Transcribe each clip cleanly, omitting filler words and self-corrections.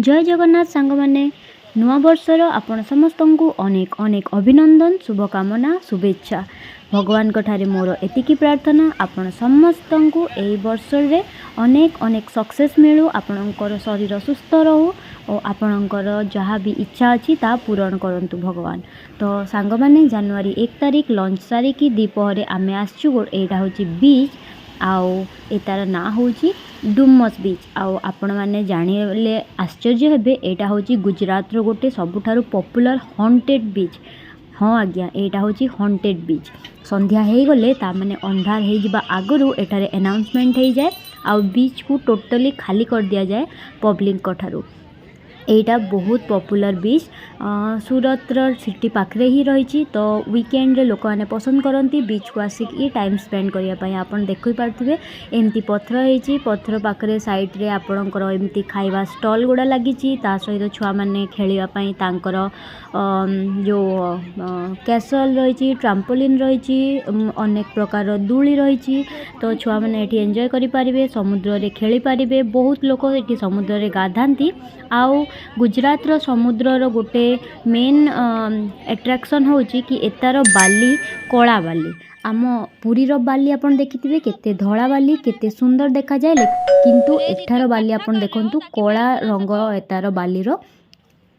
जय जगन्नाथ सांग माने नुआ वर्षर आपण समस्त को अनेक अनेक अभिनंदन शुभकामना शुभेच्छा। भगवान ठारे मोर एतिकी प्रार्थना आपण समस्त को यही वर्ष रे अनेक अनेक सक्सेस मिलू, आपणकर शरीर सुस्थ रहू और आपणकर जहाँ भी इच्छा अच्छी ता पूरण करंतु भगवान। तो सांग माने जनवरी 1 तारिख लंच सारिकी दीपहरे आमे आसचु। एटा होची बीच आउ एतार ना होची डुमस बीच। आउ आपण माने जानिले आश्चर्य हेबे, एटा होची गुजरात रो गोटे सबुठारु पॉपुलर हॉन्टेड बीच। हाँ आज्ञा, एटा होची हॉन्टेड बीच। संध्या हो गले ता माने अंधार हो जिबा आगरु एटारे अनाउंसमेंट हो जाए आउ बीच को टोटली खाली कर दिया जाए पब्लिक कठारु। एटा बहुत पॉपुलर बीच सूरत सिटी पाखरे ही रही। तो वीकेंड रे लोक मैंने पसंद करती बीच को आसिक टाइम स्पेंड करने। आपन देखि पार्थिबे एमती पत्थर होइछि, पत्थर पाखरे साइड रे आपणकर एमती खाइबा स्टॉल गुड़ा लगी। ता सहित छुआ माने खेलिबा पई तांकर जो कैसल रही, ट्राम्पोलिन रही, अनेक प्रकार दूली रही। तो छुआ माने एठी एंजॉय करि पारिबे, समुद्र रे खेली पारिबे। बहुत लोक एठी समुद्र रे गाधांती। आउ गुजरात रो समुद्र रो गोटे मेन एट्रैक्शन होची कि एतार बाली कला बाली। आम पुरी रो बाली आपन देखिथिबे केते धला बाली केते सुंदर देखा जाए, किंतु एठार बाली आपन देखंतु कला रंग एतार बाली रो।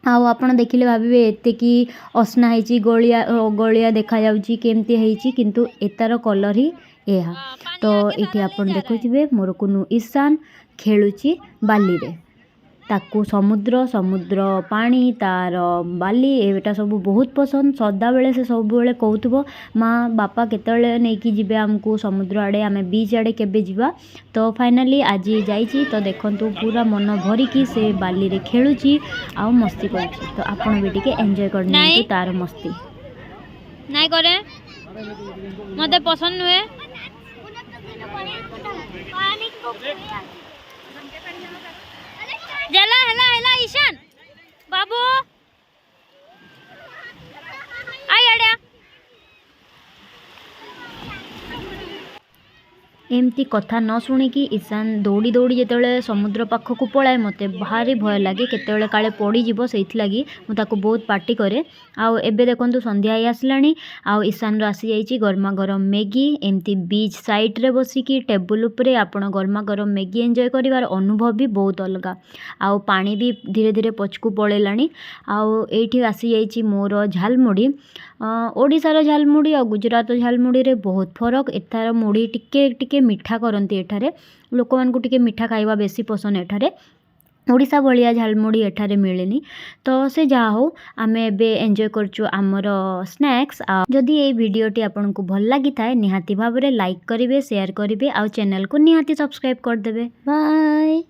आउ आपन देखिले भाबिबे एते कि असना हेची गलिया गलिया देखा जाउची केमती हेची, किंतु एतार कलर ही एहा। तो एठी आपन देखुथिबे मोर कुनु ईशान खेलुची बाली रे, ताकू समुद्र समुद्र पानी तार बाली एटा सब बहुत पसंद। सदा बेले से सब बेले कहूथबो माँ बापा केतले नेकी जिबे हमकू समुद्र आड़े, आमे बीच आड़े केबे जिबा। तो फाइनली आज जाइची। तो देखंतु पूरा मन भरिकी से बाली रे खेलुची आ मस्ती करूची। तो आपण भी टिके एन्जॉय करनी तार मस्ती नाइ करे मते पसंद हुए। जला हेला हेला ईशान बाबू आई आड्या। एमती कथा न शुणिकी ईशान दौड़ी दौड़ी जितेबाला समुद्र पाखक पलाए मते भारी भय लगे केतेबाला काले पड़ीजिवो, सेइथिलागि मु ताको बहुत पार्टी करे। आउ एबे देखंतु संध्या आई आसलानी। आउ ईशान आसी जाइछि गरमा गरम मैगी। एमती बीच साइड रे बसिकी टेबुल उपरे आपण गरमा गरम मैगी एंजॉय करिवार अनुभव भी बहुत अलगा। आउ पानी भी धीरे धीरे पछकू पळेलानी। आउ एठी आसी जाइछि मोर झालमुड़ी। ओडिशार झालमुड़ी और गुजरात झालमुड़ी रे बहुत फरक। एठार मुड़ी टिके टिके मिठा करती। एठारे लोक मानकु टिके मिठा खाइबा बेसी पसंद। एठारे ओडिशा भलिया झालमुड़ी एठारे मिलेनी। तो से जहा हो आमे एबे एंजॉय करचु आमर स्नैक्स। जदि ये वीडियोटी आपनको भल लगी थाए निहाती भाव रे लाइक करिवे, शेयर करिवे, आ चैनल को निहाती सब्सक्राइब कर देबे। बाय।